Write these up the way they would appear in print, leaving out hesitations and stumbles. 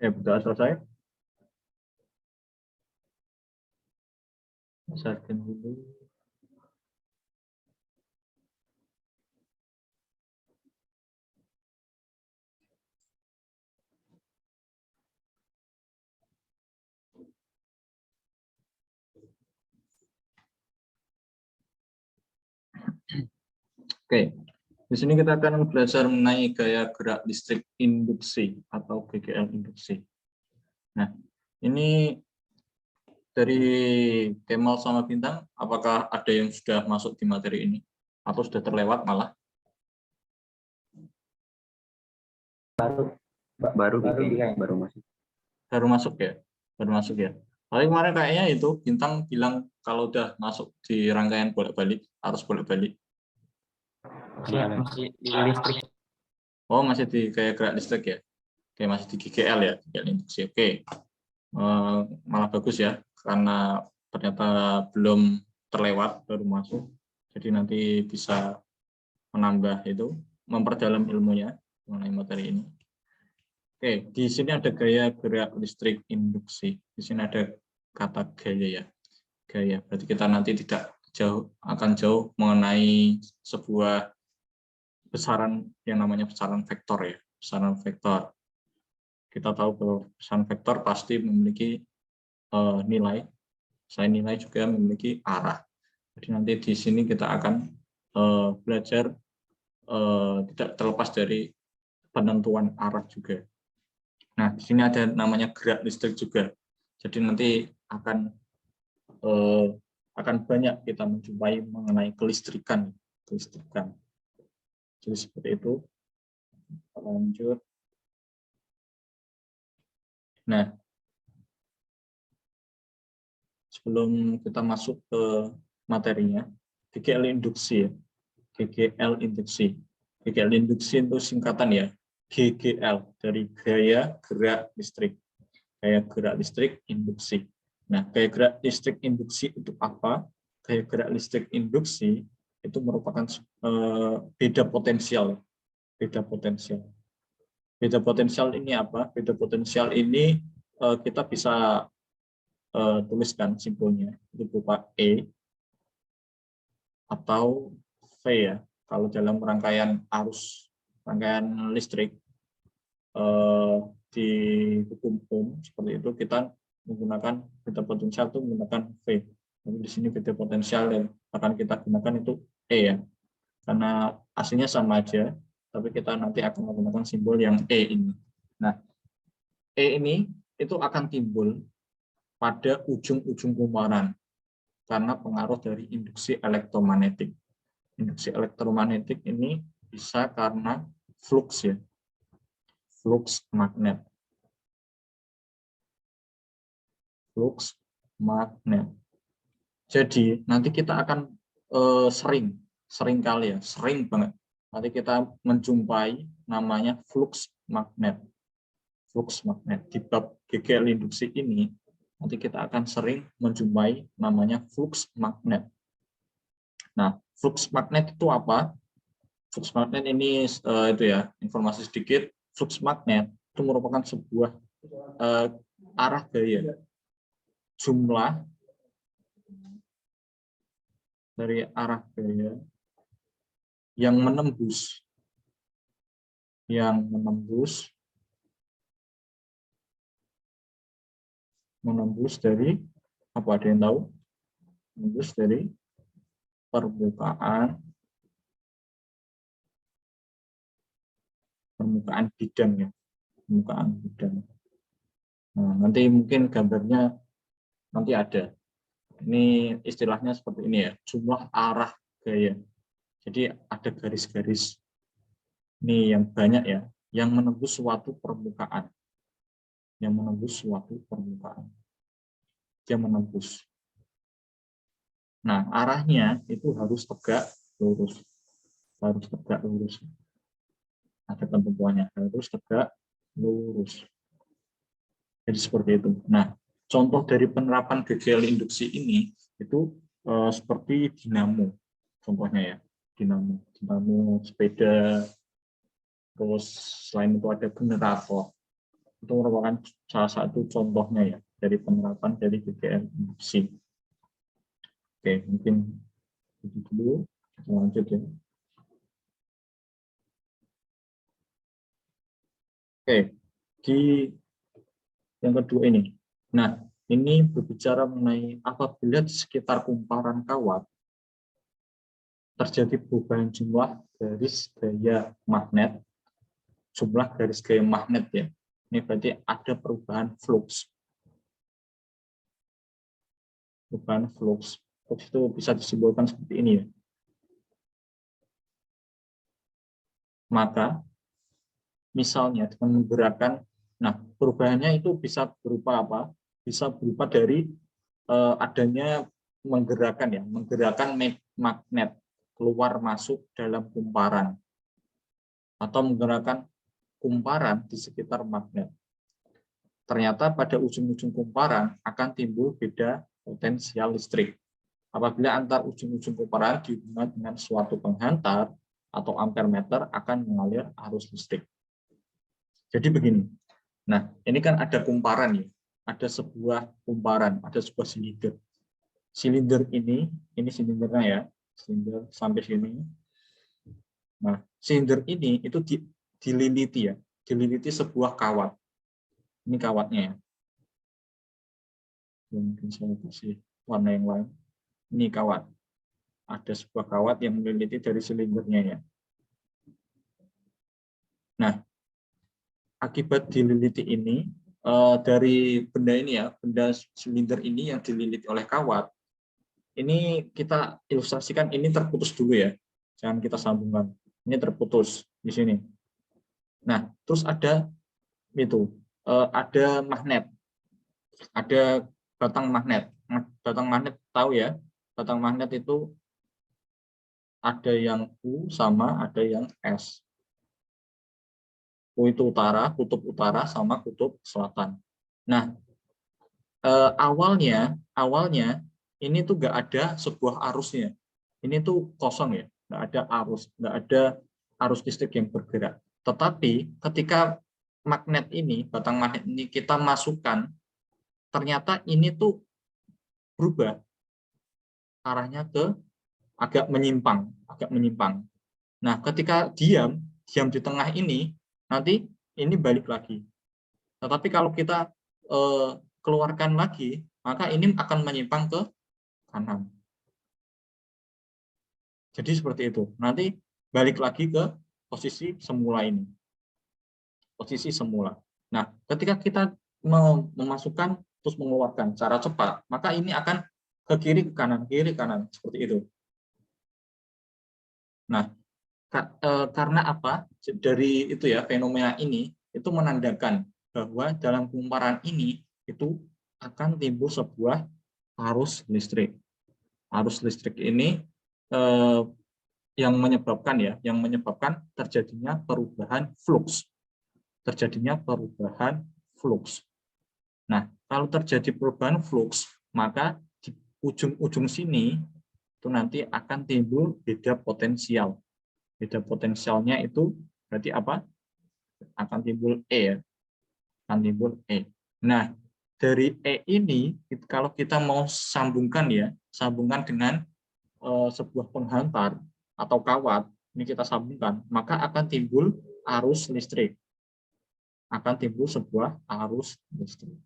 Sudah selesai? Share dulu. Oke, di sini kita akan belajar mengenai gaya gerak listrik induksi atau GGL induksi. Nah, ini dari Kemal sama Bintang, apakah ada yang sudah masuk di materi ini atau sudah terlewat malah? Baru masuk. Baru masuk ya, baru masuk ya. Paling kemarin kayaknya itu Bintang bilang kalau udah masuk di rangkaian bolak-balik, harus bolak-balik. Masih di listrik. Oh, masih di gaya gerak listrik ya? Oke, masih di GGL ya, GGL induksi. Oke, malah bagus ya, karena ternyata belum terlewat, baru masuk. Jadi nanti bisa menambah itu, memperdalam ilmunya mengenai materi ini. Oke, di sini ada gaya gerak listrik induksi. Di sini ada kata gaya ya, gaya. Berarti kita nanti tidak akan jauh mengenai sebuah besaran yang namanya besaran vektor ya, besaran vektor. Kita tahu bahwa besaran vektor pasti memiliki nilai. Selain nilai juga memiliki arah. Jadi nanti di sini kita akan belajar tidak terlepas dari penentuan arah juga. Nah, di sini ada namanya gerak listrik juga. Jadi nanti akan banyak kita menjumpai mengenai kelistrikan. Jadi seperti itu. Lanjut. Nah, sebelum kita masuk ke materinya, GGL induksi ya. GGL induksi. GGL induksi itu singkatan ya. GGL dari gaya gerak listrik. Gaya gerak listrik induksi. Nah, gaya gerak listrik induksi itu apa? Gaya gerak listrik induksi itu merupakan beda potensial. Beda potensial. Beda potensial ini apa? Beda potensial ini kita bisa tuliskan simbolnya itu berupa E atau V ya. Kalau dalam rangkaian arus, rangkaian listrik di hukum Ohm seperti itu kita menggunakan beda potensial itu menggunakan V. Tapi di sini beda potensial yang akan kita gunakan itu E ya. Karena aslinya sama aja, tapi kita nanti akan menggunakan simbol yang E ini. Nah, E ini itu akan timbul pada ujung-ujung kumparan karena pengaruh dari induksi elektromagnetik. Induksi elektromagnetik ini bisa karena flux ya, flux magnet. Flux magnet. Jadi nanti kita akan sering kali ya, sering banget. Nanti kita menjumpai namanya flux magnet. Flux magnet di bab GGL induksi ini nanti kita akan sering menjumpai namanya flux magnet. Nah, flux magnet itu apa? Flux magnet ini itu ya, informasi sedikit. Flux magnet itu merupakan sebuah arah gaya, jumlah dari arah gaya yang menembus dari apa, ada yang tahu? Menembus dari permukaan bidang ya, permukaan bidang. Nah, nanti mungkin gambarnya nanti ada. Ini istilahnya seperti ini ya, jumlah arah gaya. Jadi ada garis-garis ini yang banyak ya, yang menembus suatu permukaan. Yang menembus suatu permukaan. Dia menembus. Nah, arahnya itu harus tegak lurus. Harus tegak lurus. Ada ketentuannya, harus tegak lurus. Jadi seperti itu. Nah, contoh dari penerapan GGL induksi ini itu seperti dinamo. Contohnya ya, dinamo sepeda, terus selain itu ada generator. Itu merupakan salah satu contohnya ya dari penerapan dari GGL induksi. Oke, mungkin itu dulu. Kita lanjut ya. Oke, di yang kedua ini. Nah, ini berbicara mengenai apabila di sekitar kumparan kawat terjadi perubahan jumlah garis gaya magnet, jumlah garis gaya magnet ya. Ini berarti ada perubahan flux. Perubahan flux. Flux itu bisa disimbolkan seperti ini ya. Maka misalnya dengan menggerakkan, nah perubahannya itu bisa berupa apa? Bisa berupa dari adanya menggerakkan magnet keluar masuk dalam kumparan atau menggerakkan kumparan di sekitar magnet. Ternyata pada ujung-ujung kumparan akan timbul beda potensial listrik. Apabila antar ujung-ujung kumparan dihubungkan dengan suatu penghantar atau ampermeter akan mengalir arus listrik. Jadi begini. Nah, ini kan ada kumparan ya. Ada sebuah kumparan, ada sebuah silinder. Silinder ini silindernya ya. Silinder sampai sini. Nah, silinder ini itu dililiti ya. Dililiti sebuah kawat. Ini kawatnya ya. Mungkin saya kasih warna yang lain. Ini kawat. Ada sebuah kawat yang meliliti dari silindernya ya. Nah, akibat dililiti ini dari benda ini ya, benda silinder ini yang dililiti oleh kawat, ini kita ilustrasikan ini terputus dulu ya, jangan kita sambungkan. Ini terputus di sini. Nah, terus ada itu, ada magnet, ada batang magnet. Batang magnet tahu ya, batang magnet itu ada yang U sama ada yang S. U itu utara, kutub utara sama kutub selatan. Nah, awalnya ini tuh nggak ada sebuah arusnya. Ini tuh kosong ya, nggak ada arus listrik yang bergerak. Tetapi ketika magnet ini, batang magnet ini kita masukkan, ternyata ini tuh berubah arahnya ke agak menyimpang. Nah, ketika diam di tengah ini, nanti ini balik lagi. Tetapi kalau kita keluarkan lagi, maka ini akan menyimpang ke kanan. Jadi seperti itu. Nanti balik lagi ke posisi semula ini. Posisi semula. Nah, ketika kita memasukkan terus mengeluarkan secara cepat, maka ini akan ke kiri ke kanan seperti itu. Nah, karena apa? Dari itu ya, fenomena ini itu menandakan bahwa dalam kumparan ini itu akan timbul sebuah arus listrik. Arus listrik ini yang menyebabkan terjadinya perubahan flux. Nah, kalau terjadi perubahan flux, maka di ujung-ujung sini itu nanti akan timbul beda potensial. Beda potensialnya itu berarti apa? Akan timbul E ya. Akan timbul E. Nah, dari E ini kalau kita mau sambungkan dengan sebuah penghantar atau kawat, ini kita sambungkan, maka akan timbul arus listrik. Akan timbul sebuah arus listrik.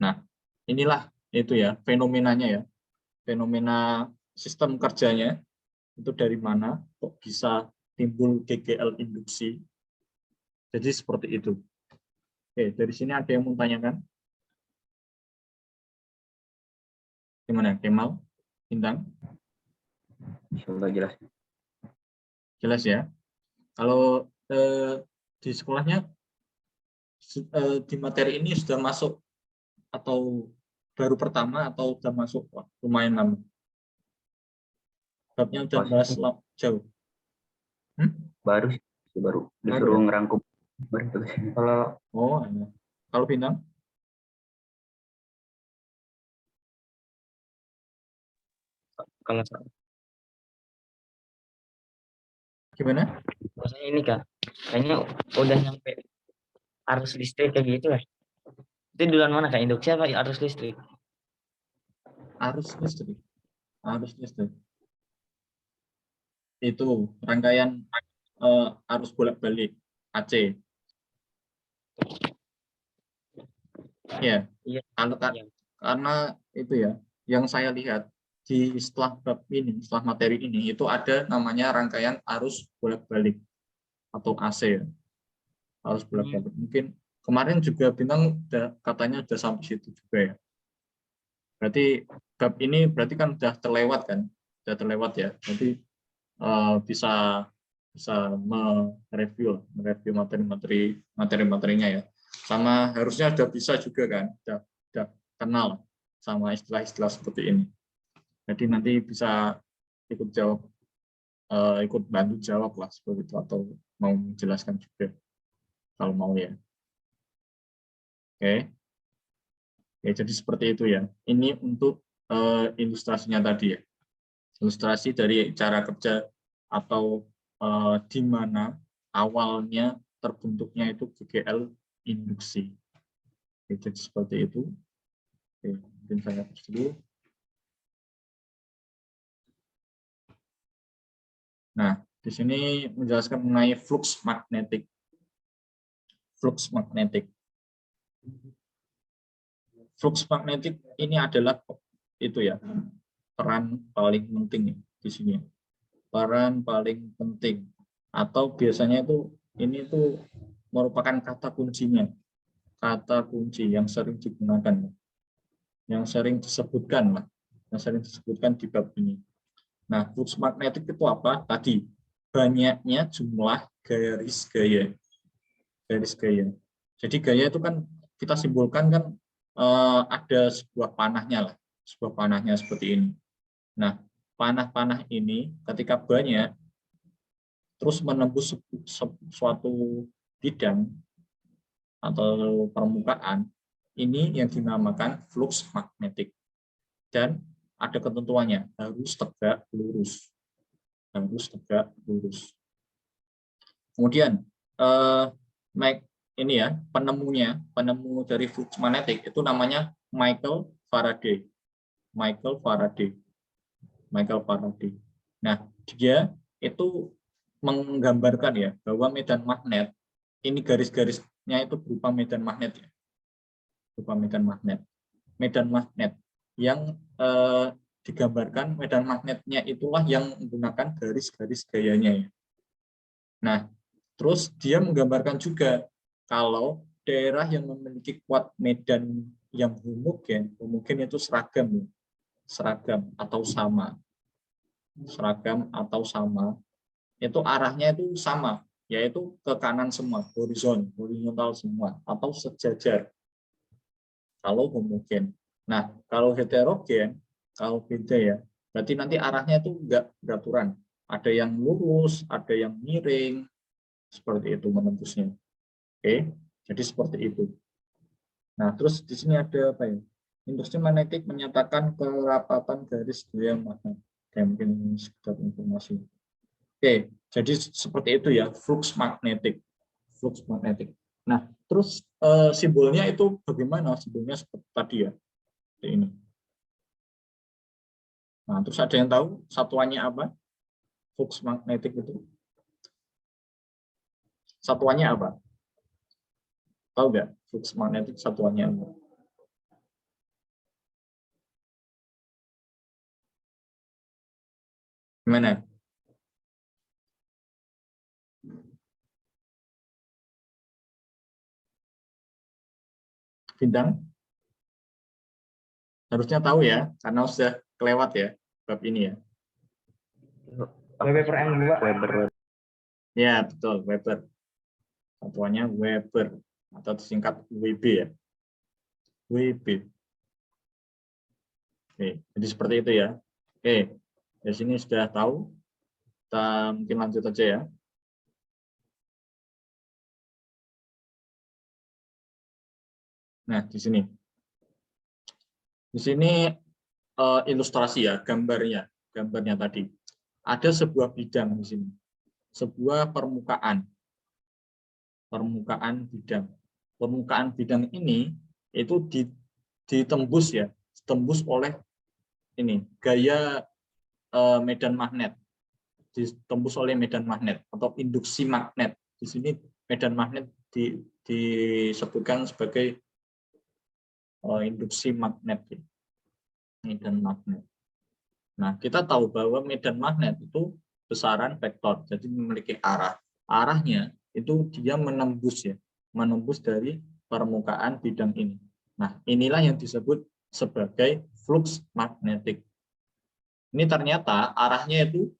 Nah, inilah itu ya fenomenanya ya. Fenomena sistem kerjanya itu dari mana kok bisa timbul GGL induksi. Jadi seperti itu. Oke, dari sini ada yang mau tanyakan? Gimana, Kemal? Bintang? Insyaallah jelas. Jelas ya. Kalau di sekolahnya di materi ini sudah masuk atau baru pertama atau sudah masuk? Wah, lumayan lama. Babnya udah bahas jauh. Baru disuruh ngerangkum. Kalau Bintang? Kalau Gimana? maksudnya ini Kak, kayaknya udah nyampe arus listrik kayak gitu ya. Itu duluan mana Kak? Induksi apa arus listrik? Arus listrik. Arus listrik. Itu rangkaian arus bolak-balik AC. Ya, Iya. karena itu ya, yang saya lihat di setelah bab ini, setelah materi ini, itu ada namanya rangkaian arus bolak-balik atau AC ya. Arus bolak-balik. Mungkin kemarin juga Bintang katanya udah sampai situ juga ya. Berarti bab ini berarti kan udah terlewat kan? Udah terlewat ya. Jadi bisa mereview materi-materinya ya. Sama harusnya udah bisa juga kan, udah kenal sama istilah-istilah seperti ini. Jadi nanti bisa ikut jawab, ikut bantu jawab lah seperti itu, atau mau menjelaskan juga kalau mau ya. Oke. Ya, jadi seperti itu ya. Ini untuk ilustrasinya tadi ya. Ilustrasi dari cara kerja atau di mana awalnya terbentuknya itu GGL induksi. Oke, jadi seperti itu. Oke, mungkin saya hapus dulu. Nah, di sini menjelaskan mengenai flux magnetik. Flux magnetik. Flux magnetik ini adalah itu ya, peran paling penting di sini. Peran paling penting, atau biasanya itu ini tuh merupakan kata kuncinya, kata kunci yang sering digunakan, yang sering disebutkan lah, yang sering disebutkan di bab ini. Nah, flux magnetik itu apa? Tadi banyaknya jumlah garis gaya. Garis gaya. Jadi gaya itu kan kita simpulkan kan ada sebuah panahnya lah, sebuah panahnya seperti ini. Nah, panah-panah ini ketika banyak terus menembus suatu bidang atau permukaan, ini yang dinamakan flux magnetik. Dan ada ketentuannya, harus tegak lurus. Harus tegak lurus. Kemudian ini ya, penemu dari flux magnetik itu namanya Michael Faraday. Michael Faraday. Nah, dia itu menggambarkan ya bahwa medan magnet ini garis-garisnya itu berupa medan magnet ya. Berupa medan magnet. Medan magnet yang digambarkan medan magnetnya itulah yang menggunakan garis-garis gayanya ya. Nah, terus dia menggambarkan juga kalau daerah yang memiliki kuat medan yang homogen itu seragam atau sama. Seragam atau sama, itu arahnya itu sama, yaitu ke kanan semua, horizontal semua, atau sejajar kalau homogen. Nah, kalau heterogen, kalau beda ya, berarti nanti arahnya itu enggak beraturan. Ada yang lurus, ada yang miring, seperti itu menembusnya. Oke, jadi seperti itu. Nah, terus di sini ada apa ya? Industri magnetik menyatakan kerapatan garis gaya magnet. Oke, mungkin sekedar informasi. Oke, jadi seperti itu ya, flux magnetik. Flux magnetik. Nah, terus simbolnya itu bagaimana? Simbolnya seperti tadi ya, seperti ini. Nah, terus ada yang tahu satuannya apa? Flux magnetik itu. Satuannya apa? Tahu nggak? Flux magnetik satuannya apa? Gimana? Bintang? Harusnya tahu ya, karena sudah kelewat ya bab ini ya. Weber per M2. Weber. Ya, betul, Weber. Satuannya Weber atau disingkat WB ya. WB. Oke, jadi seperti itu ya. Oke, di sini sudah tahu. Kita mungkin lanjut aja ya. Nah, di sini. Di sini ilustrasi ya, gambarnya tadi. Ada sebuah bidang di sini. Sebuah permukaan bidang. permukaan bidang ini itu ditembus ya, ditembus oleh ini gaya medan magnet, ditembus oleh medan magnet atau induksi magnet. Di sini medan magnet disebutkan sebagai induksi magnet, medan magnet. Nah, kita tahu bahwa medan magnet itu besaran vektor, jadi memiliki arah. Arahnya itu dia menembus ya, menembus dari permukaan bidang ini. Nah, inilah yang disebut sebagai flux magnetik. Ini ternyata arahnya itu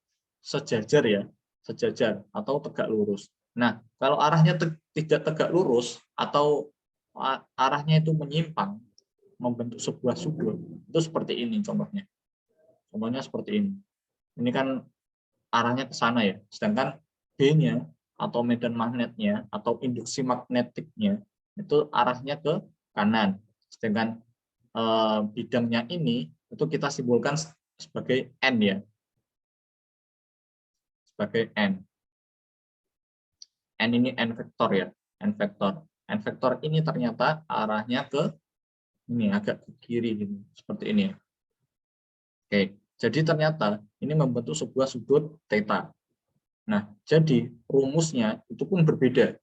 sejajar ya, sejajar atau tegak lurus. Nah, kalau arahnya tidak tegak lurus atau arahnya itu menyimpang, membentuk sebuah sudut, itu seperti ini contohnya. Contohnya seperti ini. Ini kan arahnya ke sana ya, sedangkan B-nya atau medan magnetnya atau induksi magnetiknya itu arahnya ke kanan. Sedangkan bidangnya ini itu kita simbolkan sebagai N ya. Sebagai N. N ini N vektor ya, N vektor. N vektor ini ternyata arahnya ke ini agak ke kiri gitu, seperti ini ya. Oke, jadi ternyata ini membentuk sebuah sudut theta. Nah, jadi rumusnya itu pun berbeda.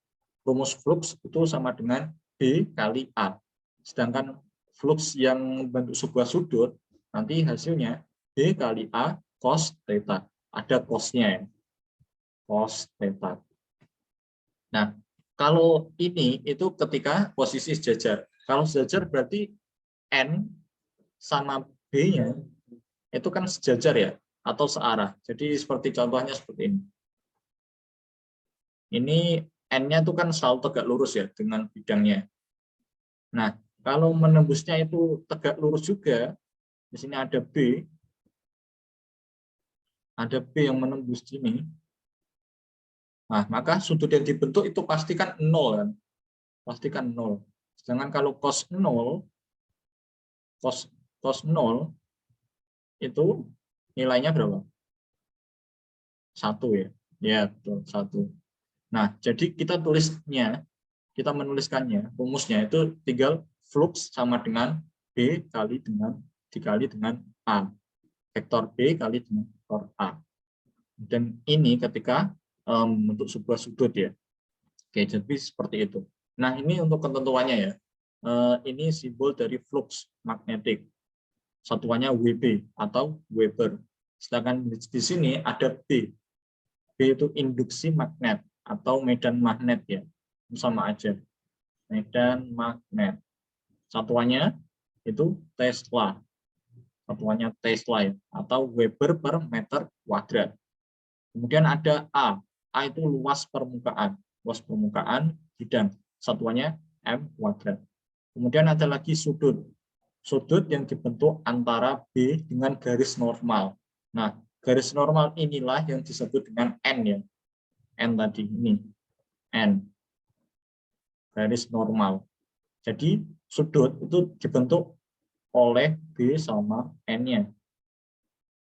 Rumus flux itu sama dengan B kali A. Sedangkan flux yang membentuk sebuah sudut, nanti hasilnya B kali A cos theta. Ada cosnya ya. Cos theta. Nah, kalau ini itu ketika posisi sejajar. Kalau sejajar berarti N sama B-nya itu kan sejajar ya, atau searah. Jadi seperti contohnya seperti ini. Ini N-nya itu kan selalu tegak lurus ya dengan bidangnya. Nah, kalau menembusnya itu tegak lurus juga, di sini ada B yang menembus sini. Nah, maka sudut yang dibentuk itu pastikan 0 kan. Pastikan 0. Sedangkan kalau cos 0, cos 0 itu nilainya berapa? 1 ya. Ya, betul, 1. Nah, jadi kita menuliskannya, rumusnya itu tinggal flux sama dengan B dikali dengan A. Vektor B kali dengan vektor A. Dan ini ketika membentuk sebuah sudut ya. Oke, jadi seperti itu. Nah, ini untuk ketentuannya ya. Ini simbol dari flux magnetik. Satuannya WB atau Weber. Sedangkan di sini ada B. B itu induksi magnet atau medan magnet ya, sama aja, medan magnet. Satuannya itu Tesla, satuannya Tesla ya, atau Weber per meter kuadrat. Kemudian ada A itu luas permukaan bidang, satuannya M kuadrat. Kemudian ada lagi sudut yang dibentuk antara B dengan garis normal. Nah, garis normal inilah yang disebut dengan N ya. N tadi ini N, garis normal. Jadi sudut itu dibentuk oleh B sama N-nya.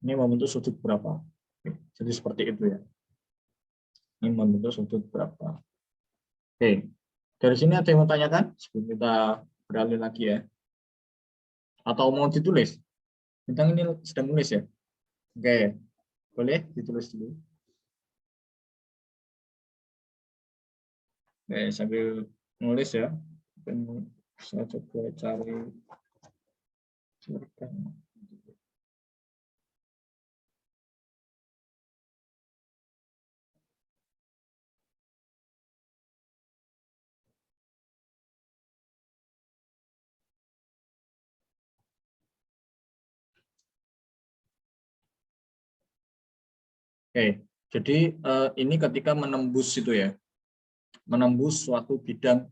Ini membentuk sudut berapa? Jadi seperti itu ya. Ini membentuk sudut berapa? Oke, dari sini ada yang mau tanyakan sebelum kita beralih lagi ya? Atau mau ditulis? Bintang ini sedang nulis ya? Oke, boleh ditulis dulu. Oke, sambil nulis ya. Saya coba cari. Oke, jadi ini ketika menembus itu ya, menembus suatu bidang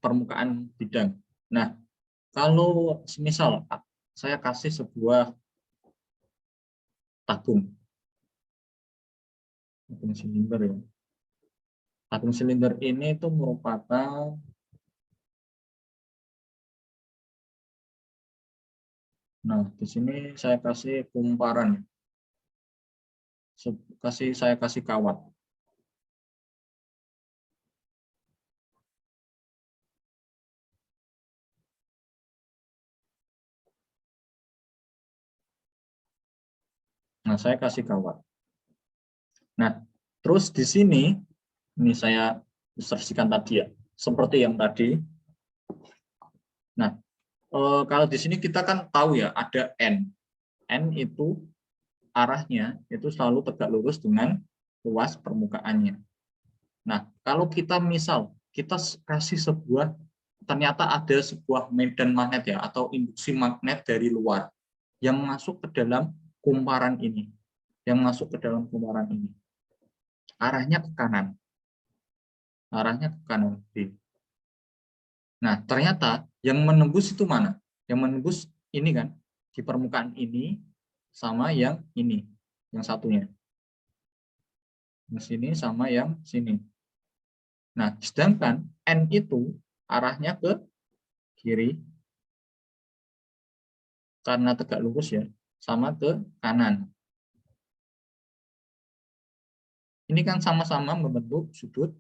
permukaan bidang. Nah, kalau misal saya kasih sebuah tabung silinder ya. Tabung silinder ini itu merupakan di sini saya kasih kumparan. Saya kasih kawat. Nah, saya kasih kawat. Nah, terus di sini, ini saya ilustrasikan tadi ya, seperti yang tadi. Nah, kalau di sini kita kan tahu ya, ada N. N itu arahnya itu selalu tegak lurus dengan luas permukaannya. Nah, kalau kita misal, kita kasih sebuah, ternyata ada sebuah medan magnet ya, atau induksi magnet dari luar, yang masuk ke dalam kumparan ini. Yang masuk ke dalam kumparan ini. Arahnya ke kanan. Arahnya ke kanan. Nah, ternyata yang menembus itu mana? Yang menembus ini kan, di permukaan ini, sama yang ini, yang satunya. Yang sini sama yang sini. Nah, sedangkan N itu arahnya ke kiri, karena tegak lurus ya, sama ke kanan. Ini kan sama-sama membentuk sudut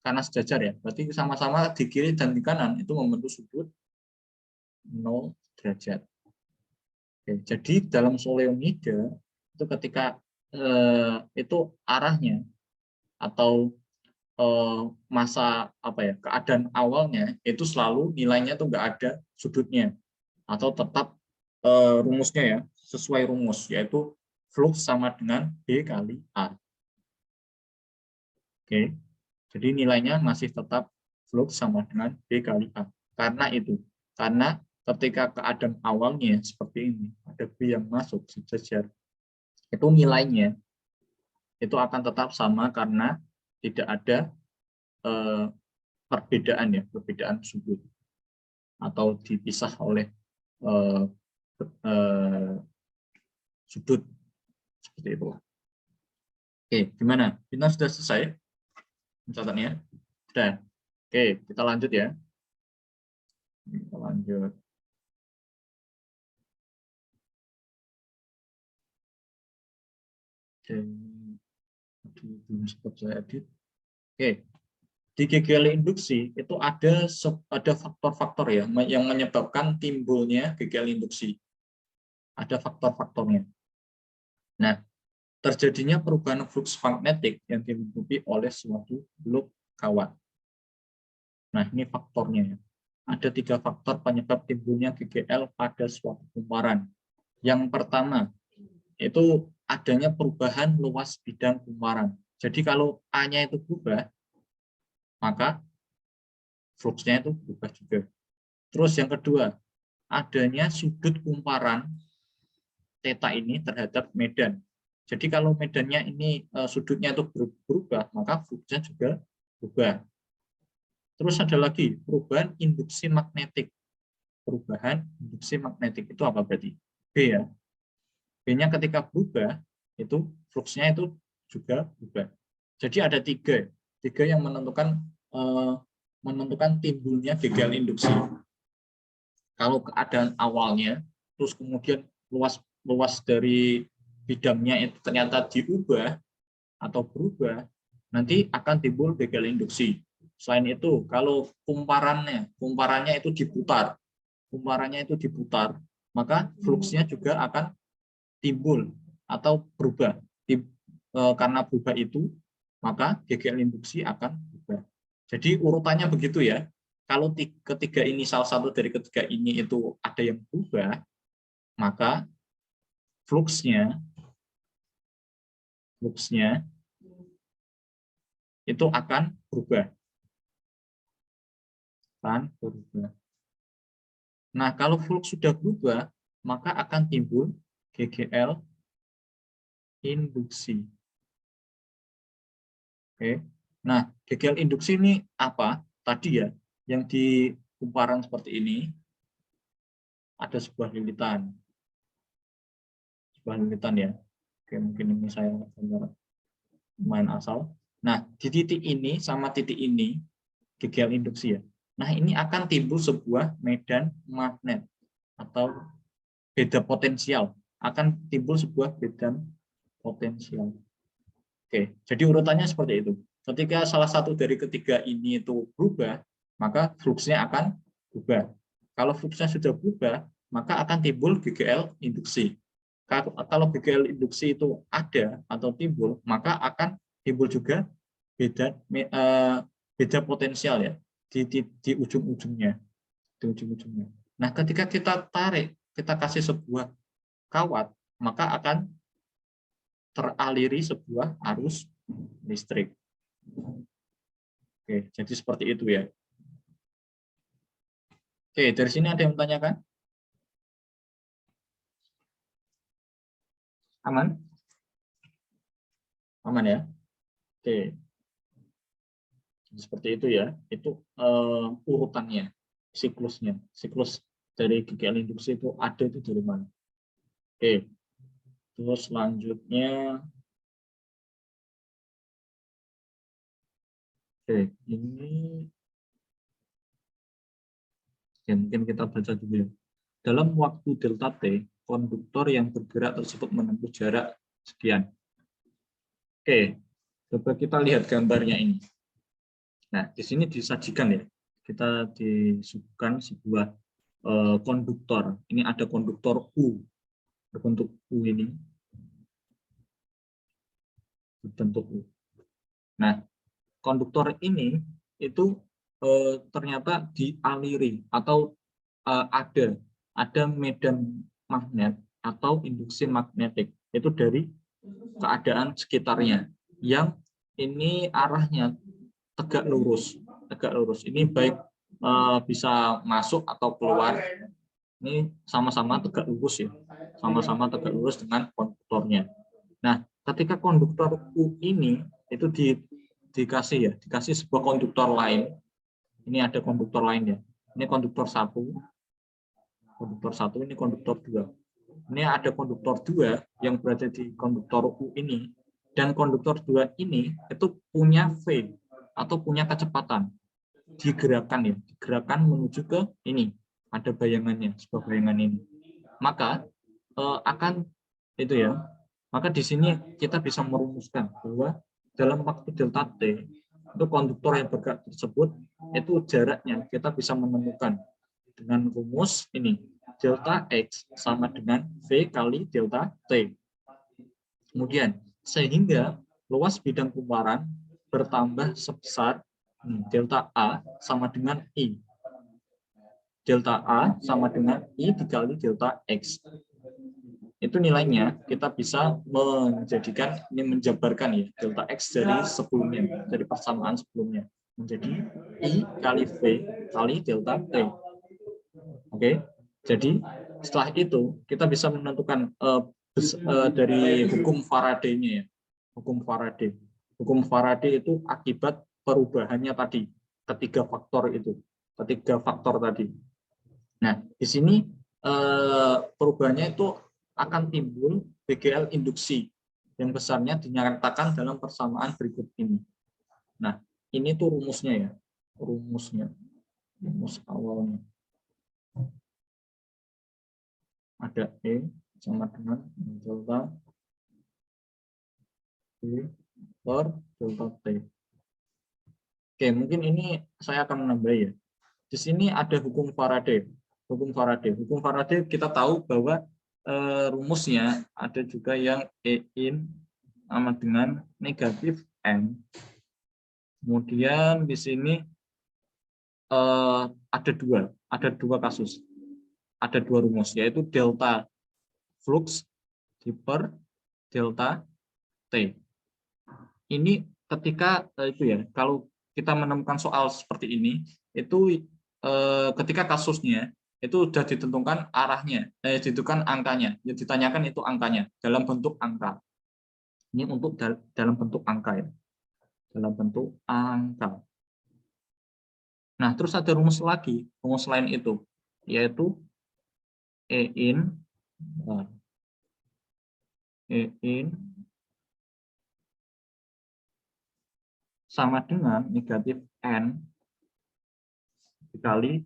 kanan sejajar ya. Berarti sama-sama di kiri dan di kanan itu membentuk sudut 0 derajat. Oke, jadi dalam soleoide itu ketika itu arahnya atau masa apa ya, keadaan awalnya itu selalu nilainya tuh nggak ada sudutnya atau tetap rumusnya ya sesuai rumus, yaitu flux sama dengan B kali A. Oke, jadi nilainya masih tetap flux sama dengan B kali A. Karena ketika keadaan awalnya seperti ini, ada B yang masuk sejajar, itu nilainya itu akan tetap sama karena tidak ada perbedaan sudut atau dipisah oleh sudut seperti itu. Oke, gimana? Kita sudah selesai mencatatnya? Sudah. Oke, kita lanjut ya. Kita lanjut. Oke, belum sempat saya edit. Oke, di GGL induksi itu ada faktor-faktor ya yang menyebabkan timbulnya GGL induksi. Ada faktor-faktornya. Nah, terjadinya perubahan flux magnetik yang dilengkapi oleh suatu loop kawat. Nah, ini faktornya. Ada 3 faktor penyebab timbulnya GGL pada suatu kumparan. Yang pertama, itu adanya perubahan luas bidang kumparan. Jadi kalau A-nya itu berubah, maka fluxnya itu berubah juga. Terus yang kedua, adanya sudut kumparan theta ini terhadap medan. Jadi kalau medannya ini sudutnya itu berubah, maka fluxnya juga berubah. Terus ada lagi perubahan induksi magnetik. Perubahan induksi magnetik itu apa berarti? B ya. B-nya ketika berubah, itu fluxnya itu juga berubah. Jadi ada tiga yang menentukan timbulnya GGL induksi. Kalau keadaan awalnya, terus kemudian luas dari bidangnya itu ternyata diubah atau berubah, nanti akan timbul GGL induksi. Selain itu, kalau kumparannya itu diputar, maka fluxnya juga akan timbul atau berubah. Karena berubah itu, maka GGL induksi akan berubah. Jadi urutannya begitu ya. Kalau ketiga ini, salah satu dari ketiga ini itu ada yang berubah, maka fluxnya itu akan berubah. Nah, kalau flux sudah berubah, maka akan timbul GGL induksi. Oke. Nah, GGL induksi ini apa? Tadi ya, yang di kumparan seperti ini ada sebuah lilitan. Ya. Oke, mungkin ini saya gambar main asal. Nah, di titik ini sama titik ini GGL induksi ya. Nah, ini akan timbul sebuah medan magnet atau beda potensial. Akan timbul sebuah beda potensial. Oke, jadi urutannya seperti itu. Ketika salah satu dari ketiga ini itu berubah, maka fluxnya akan berubah. Kalau fluxnya sudah berubah, maka akan timbul GGL induksi. Kalau BGL induksi itu ada atau timbul, maka akan timbul juga beda potensial ya di ujung-ujungnya, di ujung-ujungnya. Nah, ketika kita tarik, kita kasih sebuah kawat, maka akan teraliri sebuah arus listrik. Oke, jadi seperti itu ya. Oke, dari sini ada yang menanyakan? Aman? Aman ya? Oke. Seperti itu ya. Itu urutannya, siklusnya. Siklus dari GGL induksi itu ada itu dari mana? Oke. Terus selanjutnya, oke, ini ya mungkin kita baca dulu ya. Dalam waktu delta T, konduktor yang bergerak tersebut menempuh jarak sekian. Oke, coba kita lihat gambarnya ini. Nah, di sini disajikan ya, kita disuguhkan sebuah konduktor. Ini ada konduktor U, berbentuk U ini, berbentuk U. Nah, konduktor ini itu ternyata dialiri atau ada medan magnet atau induksi magnetik itu dari keadaan sekitarnya yang ini arahnya tegak lurus. Ini baik bisa masuk atau keluar. Ini sama-sama tegak lurus ya, sama-sama tegak lurus dengan konduktornya. Nah, ketika konduktor U ini itu dikasih sebuah konduktor lain. Ini ada konduktor lain ya. Ini konduktor 1. Konduktor 1, ini konduktor 2. Ini ada konduktor 2 yang berada di konduktor U ini, dan konduktor 2 ini itu punya V atau punya kecepatan, digerakkan menuju ke ini, ada bayangannya, sebuah bayangan ini. Maka akan itu ya. Maka di sini kita bisa merumuskan bahwa dalam waktu delta T, itu konduktor yang bergerak tersebut itu jaraknya kita bisa menemukan dengan rumus ini, delta X sama dengan V kali delta T. Kemudian, sehingga luas bidang kumparan bertambah sebesar delta A sama dengan I. Delta A sama dengan I dikali delta X. Itu nilainya kita bisa menjadikan, ini menjabarkan ya, delta X dari sebelumnya, dari persamaan sebelumnya. Menjadi I kali V kali delta T. Oke, jadi setelah itu kita bisa menentukan dari hukum Faraday-nya ya, hukum Faraday. Hukum Faraday itu akibat perubahannya tadi, ketiga faktor tadi. Nah, di sini perubahannya itu akan timbul BGL induksi yang besarnya dinyatakan dalam persamaan berikut ini. Nah, ini tuh rumusnya ya, rumus awalnya. Ada E sama dengan delta E per delta T. Oke, mungkin ini saya akan menambah ya. Di sini ada hukum Faraday. Hukum Faraday kita tahu bahwa rumusnya ada juga yang E in sama dengan negatif N. Kemudian di sini ada dua kasus. Ada dua rumus, yaitu delta flux per delta T. Ini ketika itu ya, kalau kita menemukan soal seperti ini, itu ketika kasusnya itu sudah ditentukan arahnya, ditentukan angkanya, yang ditanyakan itu angkanya dalam bentuk angka. Ini untuk dalam bentuk angka ya, dalam bentuk angka. Nah, terus ada rumus lain itu, yaitu E in sama dengan negatif N dikali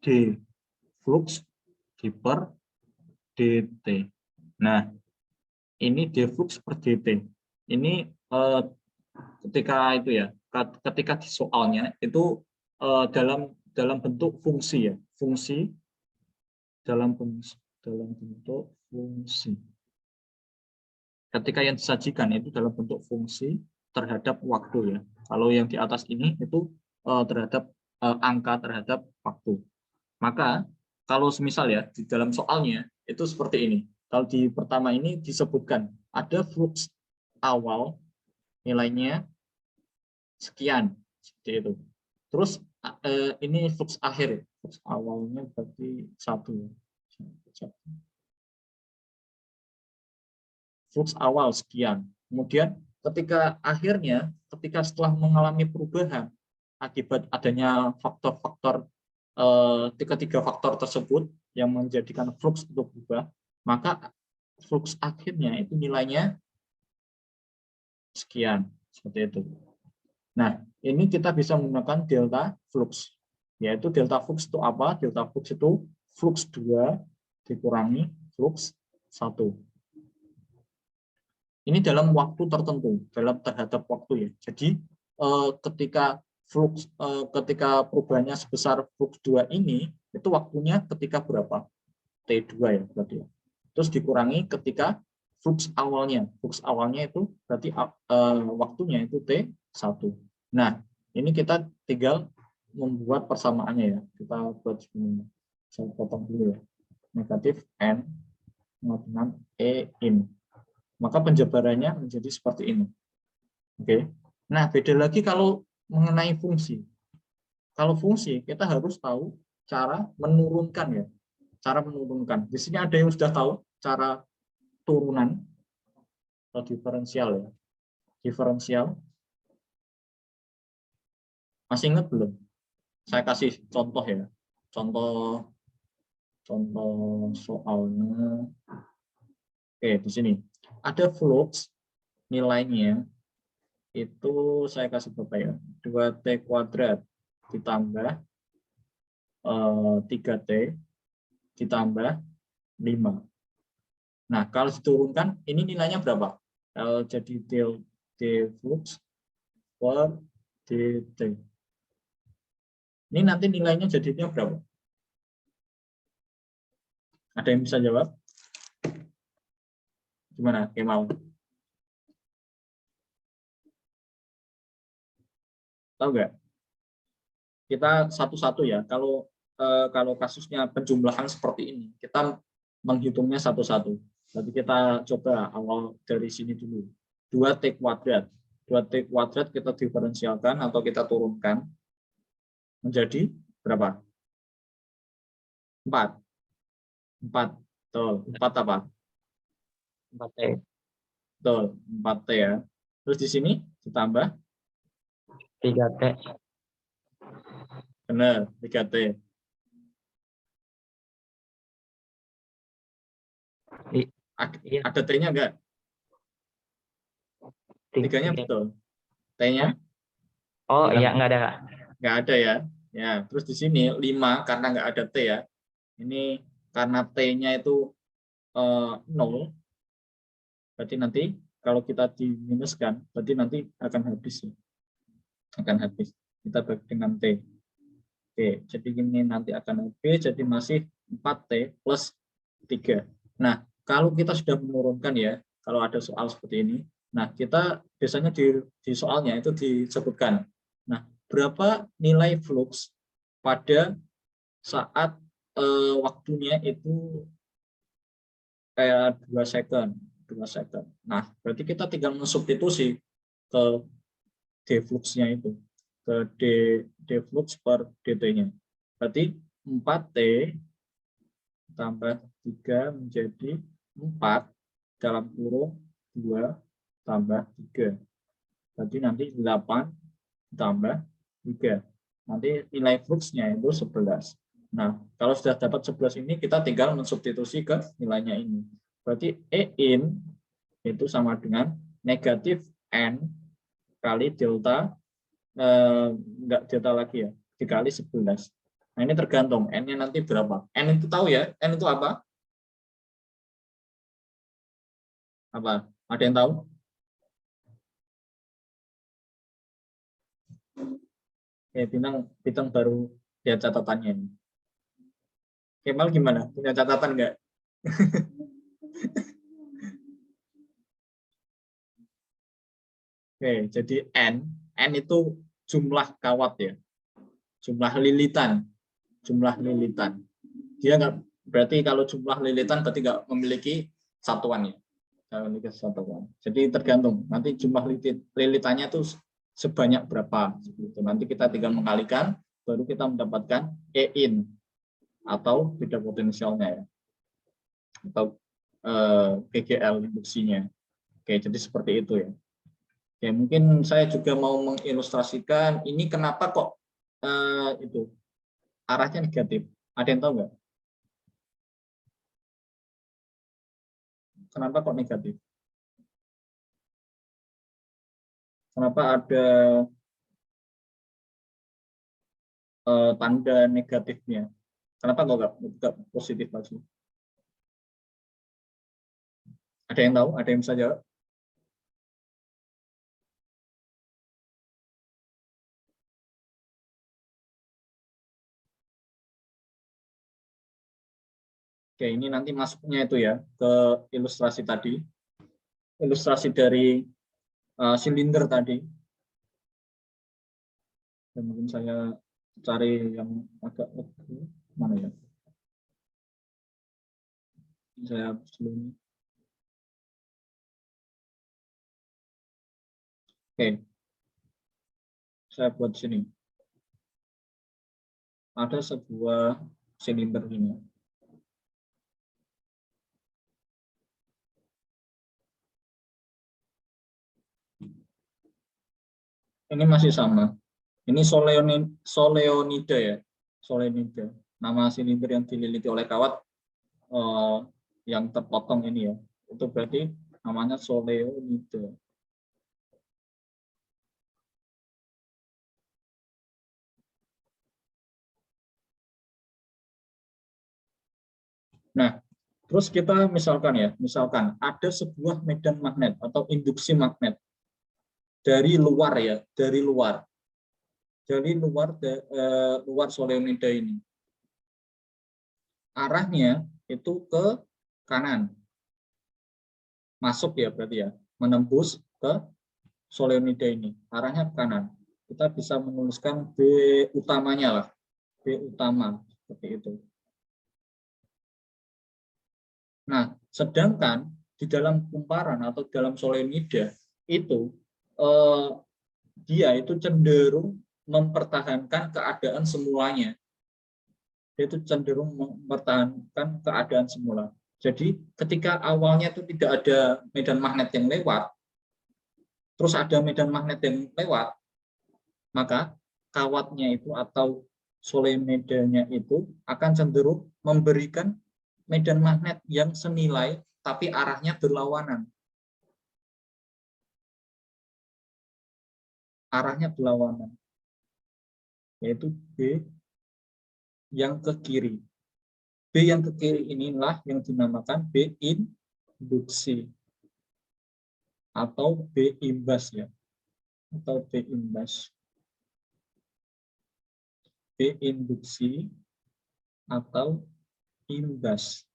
D flux per dt. Nah, ini D flux per dt. Ini ketika itu ya, ketika di soalnya itu dalam bentuk fungsi ya, fungsi dalam bentuk fungsi. ketika yang disajikan itu dalam bentuk fungsi terhadap waktu ya. Kalau yang di atas ini itu terhadap angka terhadap waktu. Maka kalau semisal ya di dalam soalnya itu seperti ini. Kalau di pertama ini disebutkan ada flux awal nilainya sekian seperti itu. Terus ini flux akhir, flux awalnya berarti 1. Flux awal sekian. Kemudian ketika akhirnya, ketika setelah mengalami perubahan akibat adanya faktor-faktor tiga faktor tersebut yang menjadikan flux itu berubah, maka flux akhirnya itu nilainya sekian seperti itu. Nah, ini kita bisa menggunakan delta flux. Yaitu delta flux itu apa? Delta flux itu flux 2 dikurangi flux 1. Ini dalam waktu tertentu, dalam terhadap waktu ya. Jadi ketika perubahannya sebesar flux 2 ini, itu waktunya ketika berapa? T2 ya berarti ya. Terus dikurangi ketika flux awalnya. Flux awalnya itu berarti waktunya itu T1. Nah, ini kita tinggal membuat persamaannya ya. Kita buat segini. Saya potong dulu ya. Negatif N dengan E in. Maka penjabarannya menjadi seperti ini. Oke. Nah, beda lagi kalau mengenai fungsi. Kalau fungsi, kita harus tahu cara menurunkan ya. Cara menurunkan. Di sini ada yang sudah tahu cara turunan atau diferensial ya. Diferensial. Masih ingat belum? Saya kasih contoh ya. Contoh soalnya. Oke, di sini ada flux nilainya itu saya kasih berapa ya? 2T kuadrat ditambah 3T ditambah 5. Nah, kalau diturunkan ini nilainya berapa? Jadi D flux per dt. Ini nanti nilainya jadinya berapa? Ada yang bisa jawab? Gimana, Kemal? Tahu nggak? Kita satu-satu ya. Kalau kasusnya penjumlahan seperti ini, kita menghitungnya satu-satu. Jadi kita coba awal dari sini dulu. 2T kuadrat. 2T kuadrat kita diferensialkan atau kita turunkan menjadi berapa? 4. 4. Betul. 4 apa? 4T. Betul. 4T ya. Terus di sini ditambah 3T. Benar, 3T. Iya. Ada T-nya enggak? 3-nya betul. T-nya? Oh iya, enggak ada, Kak. Enggak ada ya. Ya, terus di sini 5 karena enggak ada T ya. Ini karena T-nya itu 0. Berarti nanti kalau kita diminuskan, berarti nanti akan habis ya. Akan habis. Kita bagi dengan T. Oke, jadi ini nanti akan habis, jadi masih 4T plus 3. Nah, kalau kita sudah menurunkan ya, kalau ada soal seperti ini, nah kita biasanya di soalnya itu disebutkan. Nah, berapa nilai flux pada saat waktunya itu kayak 2 second. Nah, berarti kita tinggal mensubstitusi ke D fluxnya itu, ke D flux per dt-nya. Berarti 4T tambah 3 menjadi 4 dalam kurung 2 tambah 3. Berarti nanti 8 tambah 3. Nanti nilai fluxnya itu 11. Nah, kalau sudah dapat 11 ini, kita tinggal mensubstitusi ke nilainya ini. Berarti E in itu sama dengan negatif N kali delta, enggak delta lagi ya, dikali 11. Nah, ini tergantung N-nya nanti berapa. N itu tahu ya, N itu apa? Apa? Ada yang tahu? Bintang baru lihat catatannya ini. Kemal gimana? Punya catatan enggak? Oke, jadi N itu jumlah kawat ya, jumlah lilitan. Dia nggak berarti kalau jumlah lilitan berarti nggak memiliki satuan ya, nggak memiliki satuan. Jadi tergantung nanti jumlah lilitannya itu sebanyak berapa. Gitu. Nanti kita tinggal mengkalikan, baru kita mendapatkan E-in atau beda potensialnya ya, atau PGL induksinya. Oke, jadi seperti itu ya. Oke, mungkin saya juga mau mengilustrasikan ini kenapa kok itu arahnya negatif. Ada yang tahu nggak? Kenapa kok negatif? Kenapa ada tanda negatifnya? Kenapa nggak positif lagi? Ada yang tahu? Ada yang bisa jawab? Oke, ini nanti masuknya itu ya ke ilustrasi tadi. Ilustrasi dari silinder tadi. Dan mungkin saya cari yang agak mana ya? Saya sebelumnya. Oke, saya buat sini. Ada sebuah silinder ini. Ini masih sama. Ini soleonida ya, soleonida. Nama silinder yang dililiti oleh kawat yang terpotong ini ya. Itu berarti namanya soleonida. Nah, terus kita misalkan ada sebuah medan magnet atau induksi magnet dari luar ya, dari luar soleonida ini. Arahnya itu ke kanan. Masuk ya berarti ya, menembus ke soleonida ini. Arahnya ke kanan. Kita bisa menuliskan B utamanya lah. B utama seperti itu. Nah, sedangkan di dalam kumparan atau dalam soleonida itu dia itu cenderung mempertahankan keadaan semulanya. Dia itu cenderung mempertahankan keadaan semula. Jadi ketika awalnya itu tidak ada medan magnet yang lewat, terus ada medan magnet yang lewat, maka kawatnya itu atau soleonidanya itu akan cenderung memberikan medan magnet yang senilai tapi arahnya berlawanan. Arahnya berlawanan. Yaitu B yang ke kiri. B yang ke kiri inilah yang dinamakan B induksi atau B imbas ya. Atau B imbas. B induksi atau imbas.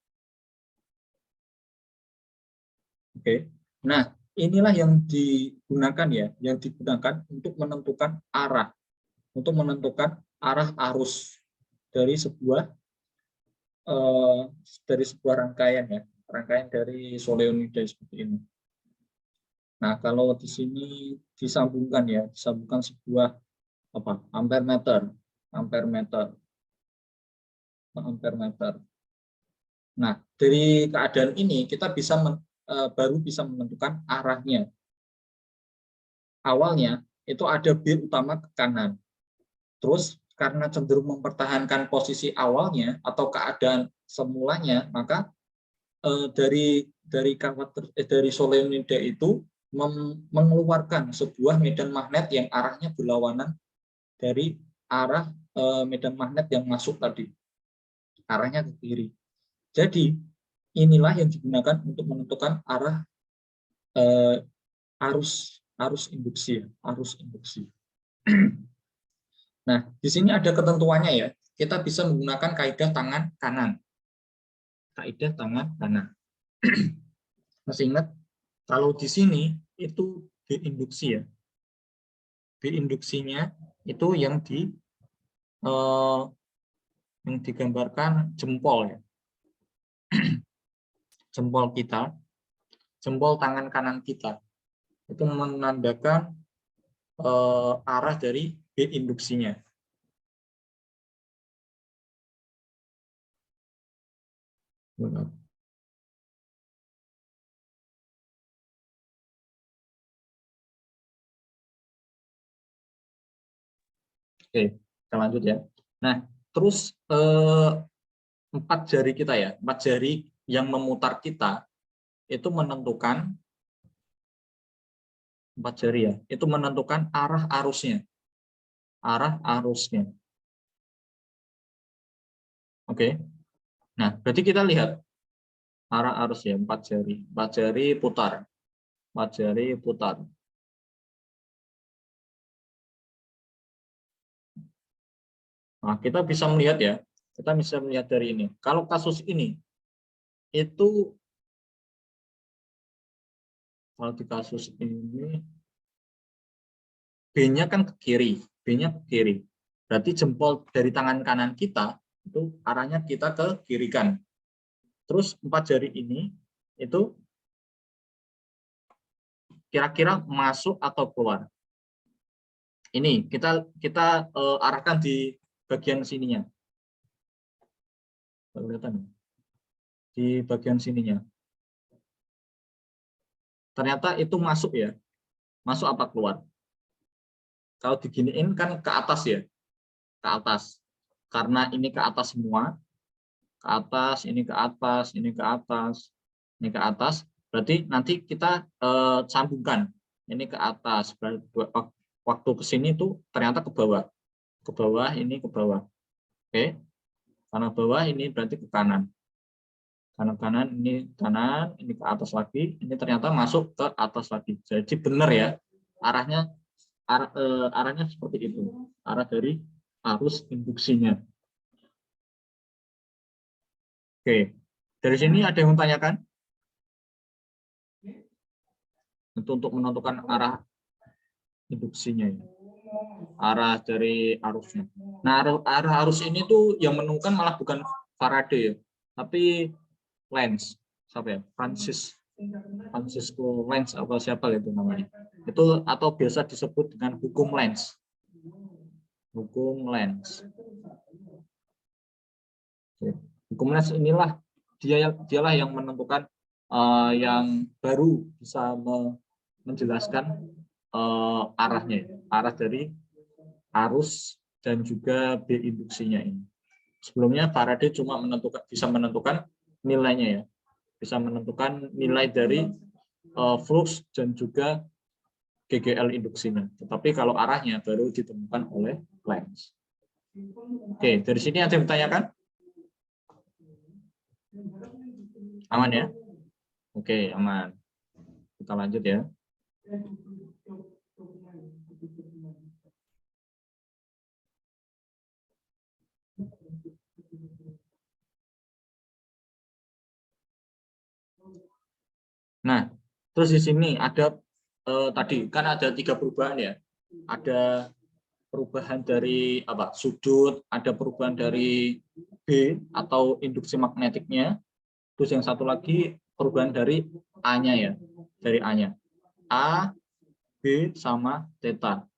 Oke. Nah, inilah yang digunakan ya, yang digunakan untuk menentukan arah arus dari sebuah rangkaian ya, rangkaian dari soleonida seperti ini. Nah, kalau di sini disambungkan sebuah ampere meter. Nah, dari keadaan ini kita baru bisa menentukan arahnya. Awalnya itu ada B utama ke kanan. Terus karena cenderung mempertahankan posisi awalnya atau keadaan semulanya, maka dari soleonida itu mengeluarkan sebuah medan magnet yang arahnya berlawanan dari arah medan magnet yang masuk tadi. Arahnya ke kiri. Jadi inilah yang digunakan untuk menentukan arah arus induksi. Nah, di sini ada ketentuannya ya. Kita bisa menggunakan kaidah tangan kanan. Masih ingat? Kalau di sini itu B induksi ya. induksinya itu yang digambarkan jempol ya. Jempol kita, jempol tangan kanan kita itu menandakan arah dari B induksinya. Oke, kita lanjut ya. Nah, terus 4 jari kita ya, 4 jari yang memutar kita itu menentukan 4 jari ya, itu menentukan arah arusnya. Arah arusnya. Oke. Nah, berarti kita lihat arah arus ya, 4 jari. 4 jari putar. 4 jari putar. Nah, kita bisa melihat ya, kita bisa melihat dari ini. Kalau kasus ini, itu kalau di kasus ini, B-nya kan ke kiri, B-nya ke kiri. Berarti jempol dari tangan kanan kita, itu arahnya kita ke kiri kan. Terus 4 jari ini, itu kira-kira masuk atau keluar. Ini kita arahkan di bagian sininya. Kelihatan di bagian sininya. Ternyata itu masuk ya. Masuk apa keluar? Kalau diginiin kan ke atas ya. Ke atas. Karena ini ke atas semua. Ke atas, ini ke atas, ini ke atas, ini ke atas. Berarti nanti kita sambungkan. Ini ke atas. Waktu ke sini tuh ternyata ke bawah. Ke bawah, ini ke bawah. Oke. Karena bawah ini berarti ke kanan. Kanan ini kanan, ini ke atas lagi, ini ternyata masuk ke atas lagi. Jadi benar ya, arahnya seperti itu, arah dari arus induksinya. Oke, dari sini ada yang menanyakan? Itu untuk menentukan arah induksinya, ya. Arah dari arusnya. Nah, arah arus ini tuh yang menentukan malah bukan Faraday ya, tapi Lenz, siapa ya? Francisco Lenz atau siapa itu namanya? Itu atau biasa disebut dengan hukum Lenz. Hukum Lenz. Hukum Lenz inilah dialah yang menentukan yang baru bisa menjelaskan arahnya, arah dari arus dan juga B induksinya ini. Sebelumnya Faraday cuma bisa menentukan nilainya ya, bisa menentukan nilai dari flux dan juga GGL induksinya. Tetapi kalau arahnya baru ditemukan oleh Lenz. Oke, dari sini ada yang bertanyakan? Aman ya? Oke, aman. Kita lanjut ya. Nah, terus di sini ada tadi kan ada 3 perubahan ya. Ada perubahan dari sudut, ada perubahan dari B atau induksi magnetiknya. Terus yang satu lagi perubahan dari A-nya ya, dari A-nya. A, B sama theta.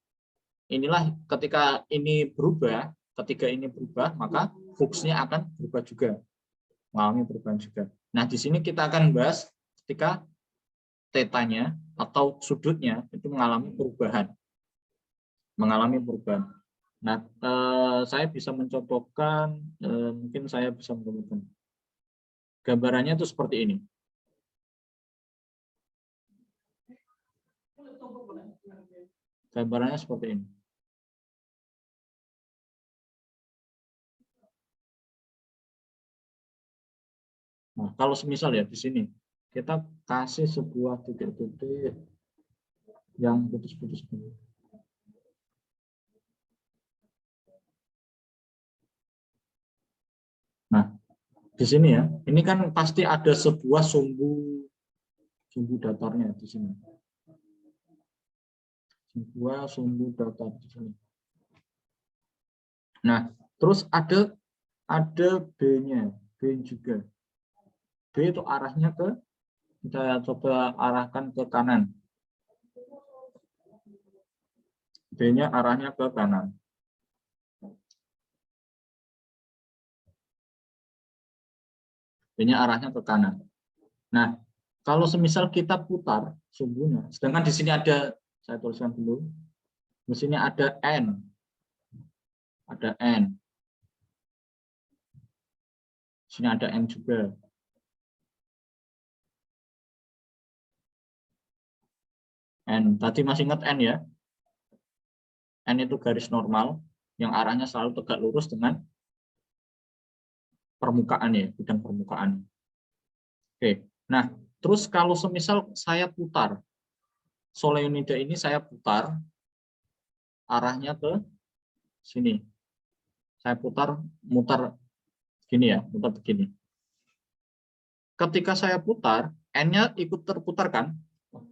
Inilah ketika ini berubah, maka fluxnya akan berubah juga, mengalami perubahan juga. Nah, di sini kita akan bahas ketika tetanya atau sudutnya itu mengalami perubahan. Nah, saya bisa mencontohkan, mungkin saya bisa menunjukkan. Gambarannya itu seperti ini. Gambarannya seperti ini. Nah, kalau semisal ya di sini kita kasih sebuah titik-titik yang putus-putus. Nah, di sini ya, ini kan pasti ada sebuah sumbu datarnya di sini. Sebuah sumbu data di sini. Nah, terus ada B-nya, B juga. B itu arahnya ke, kita coba arahkan ke kanan. B-nya arahnya ke kanan. B-nya arahnya ke kanan. Nah, kalau semisal kita putar sumbunya, sedangkan di sini ada, saya tuliskan dulu, di sini ada N. Ada N. Di sini ada N juga. N, tadi masih ingat N ya? N itu garis normal yang arahnya selalu tegak lurus dengan permukaan ya, bidang permukaan. Oke, nah terus kalau semisal saya putar solenoida ini, saya putar arahnya ke sini. Saya mutar gini ya, mutar begini. Ketika saya putar, N-nya ikut terputar kan?